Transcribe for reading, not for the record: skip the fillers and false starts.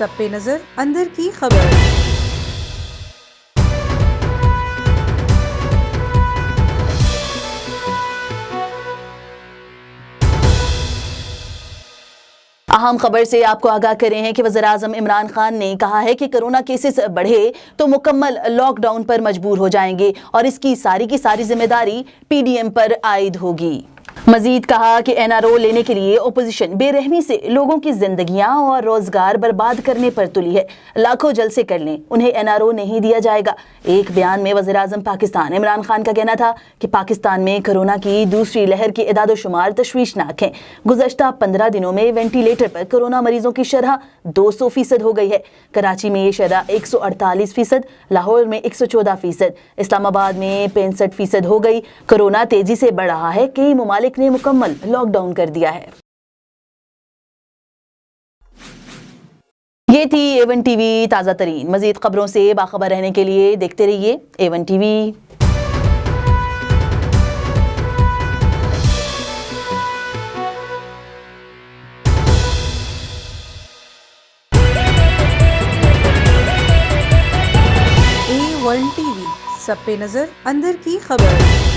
सब पे नजर अंदर की खबर। अहम खबर से आपको आगाह कर रहे हैं कि वज़ीर-ए-आज़म इमरान खान ने कहा है कि कोरोना केसेस बढ़े तो मुकम्मल लॉकडाउन पर मजबूर हो जाएंगे और इसकी सारी की सारी जिम्मेदारी पीडीएम पर आयद होगी। मजीद कहा कि एनआरओ लेने के लिए ओपोजिशन बेरहमी से लोगों की जिंदगियां और रोजगार बर्बाद करने पर तुली है। लाखों जलसे कर लें, उन्हें एनआरओ नहीं दिया जाएगा। एक बयान में वज़ीर-ए-आज़म पाकिस्तान इमरान खान का कहना था कि पाकिस्तान में कोरोना की दूसरी लहर के इदाद-ओ-शुमार तशवीशनाक हैं। गुज़श्ता 15 दिनों में वेंटिलेटर पर कोरोना मरीजों की शरह 200% हो गई है। कराची में ये शरह 148%, लाहौर में 114%, इस्लामाबाद में 65% हो गई। कोरोना तेजी से बढ़ रहा है, कई ममालिक ने मुकम्मल लॉकडाउन कर दिया है। ये थी A1 टीवी ताज़ा तरीन। मजीद खबरों से बाखबर रहने के लिए देखते रहिए A1 टीवी। A1 टीवी, सब पे नजर अंदर की खबर।